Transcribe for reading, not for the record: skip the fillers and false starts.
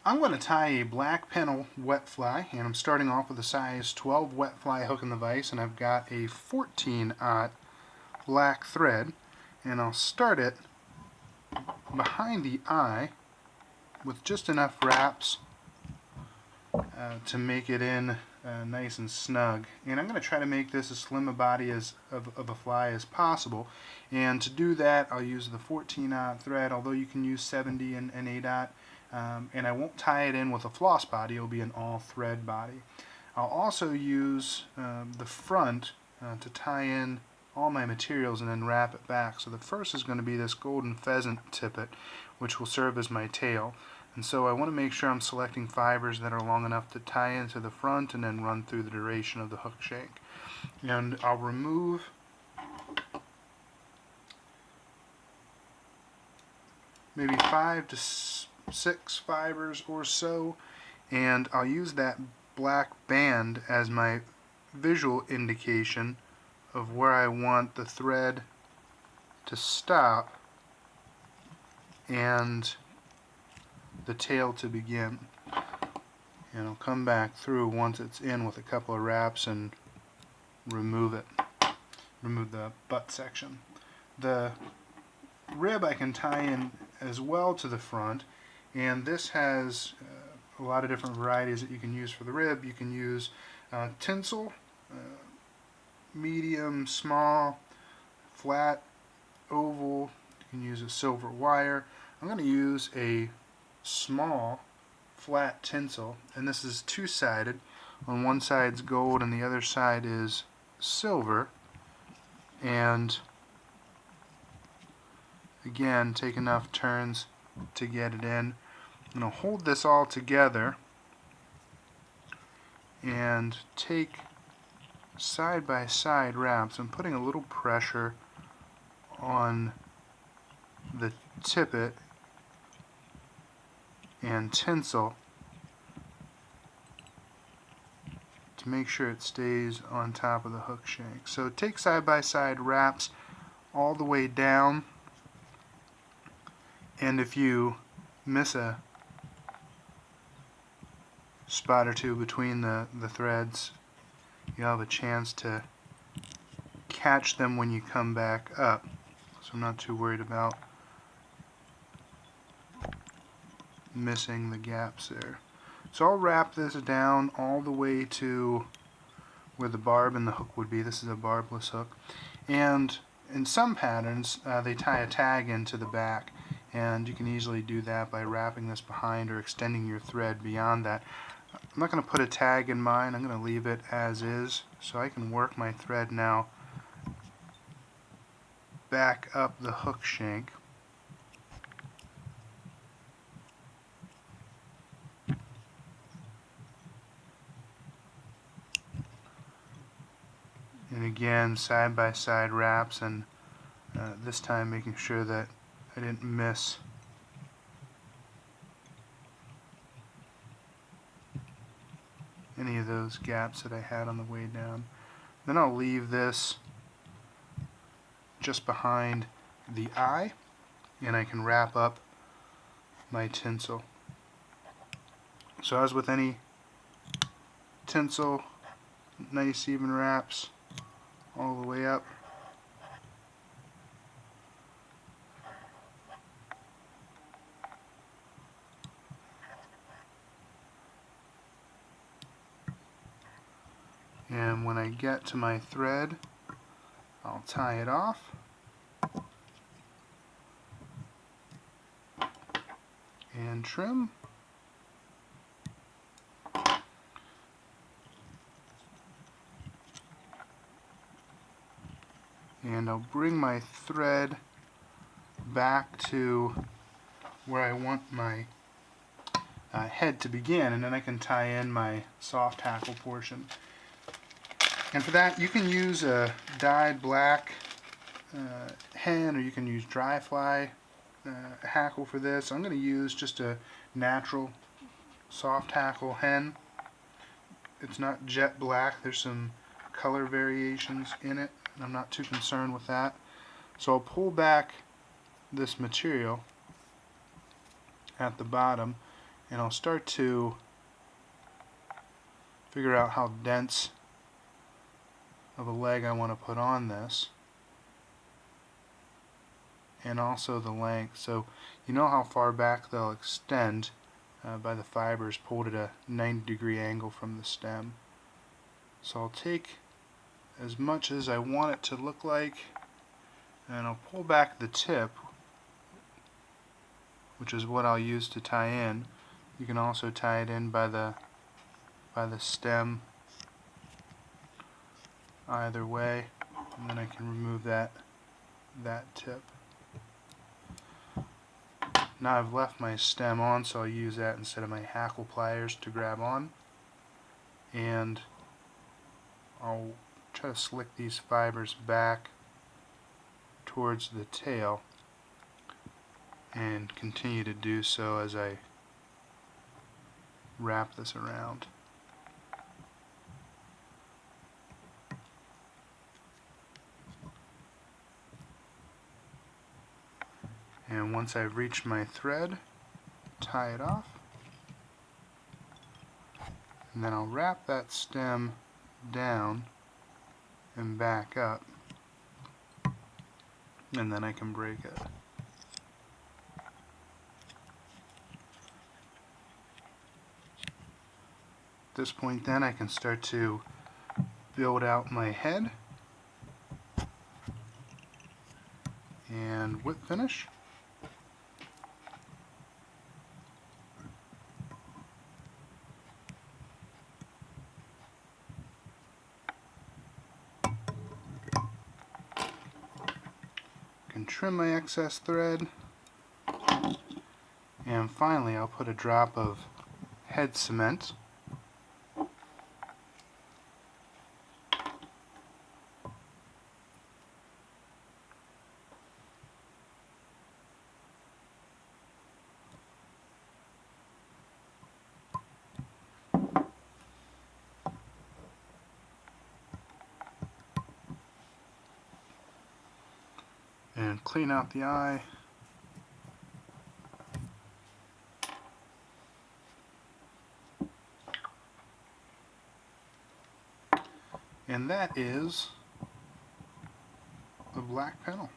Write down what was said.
I'm going to tie a black Pennell wet fly, and I'm starting off with a size 12 wet fly hook in the vise, and I've got a 14-aught black thread, and I'll start it behind the eye with just enough wraps to make it in nice and snug. And I'm going to try to make this as slim a body of a fly as possible, and to do that I'll use the 14-aught thread, although you can use 70 and 8-aught. And I won't tie it in with a floss body, it'll be an all thread body. I'll also use the front to tie in all my materials and then wrap it back. So the first is going to be this golden pheasant tippet, which will serve as my tail. And so I want to make sure I'm selecting fibers that are long enough to tie into the front and then run through the duration of the hook shank. And I'll remove maybe 5 to 6 fibers or so, and I'll use that black band as my visual indication of where I want the thread to stop and the tail to begin. And I'll come back through once it's in with a couple of wraps and remove it. Remove the butt section. The rib I can tie in as well to the front, and this has a lot of different varieties that you can use for the rib. You can use tinsel, medium, small, flat, oval. You can use a silver wire. I'm going to use a small flat tinsel, and this is two-sided. On one side's gold and the other side is silver. And again, take enough turns to get it in. I'm going to hold this all together and take side by side wraps. I'm putting a little pressure on the tippet and tinsel to make sure it stays on top of the hook shank. So take side by side wraps all the way down, and if you miss a spot or two between the threads, you'll have a chance to catch them when you come back up. So I'm not too worried about missing the gaps there. So I'll wrap this down all the way to where the barb and the hook would be. This is a barbless hook. And in some patterns, they tie a tag into the back, and you can easily do that by wrapping this behind or extending your thread beyond that. I'm not going to put a tag in mine. I'm going to leave it as is, so I can work my thread now back up the hook shank. And again, side by side wraps, and this time making sure that I didn't miss any of those gaps that I had on the way down. Then I'll leave this just behind the eye, and I can wrap up my tinsel. So as with any tinsel, nice even wraps all the way up. And when I get to my thread, I'll tie it off. And trim. And I'll bring my thread back to where I want my head to begin, and then I can tie in my soft hackle portion. And for that, you can use a dyed black hen, or you can use dry fly hackle for this. I'm going to use just a natural soft hackle hen. It's not jet black. There's some color variations in it, and I'm not too concerned with that. So I'll pull back this material at the bottom and I'll start to figure out how dense of a leg I want to put on this, and also the length. So you know how far back they'll extend by the fibers pulled at a 90-degree angle from the stem. So I'll take as much as I want it to look like, and I'll pull back the tip, which is what I'll use to tie in. You can also tie it in by the stem either way, and then I can remove that tip. Now I've left my stem on, so I'll use that instead of my hackle pliers to grab on, and I'll try to slick these fibers back towards the tail and continue to do so as I wrap this around. And once I've reached my thread, tie it off, and then I'll wrap that stem down and back up, and then I can break it. At this point then I can start to build out my head and whip finish. Can trim my excess thread, and finally I'll put a drop of head cement and clean out the eye. And that is the black Pennell.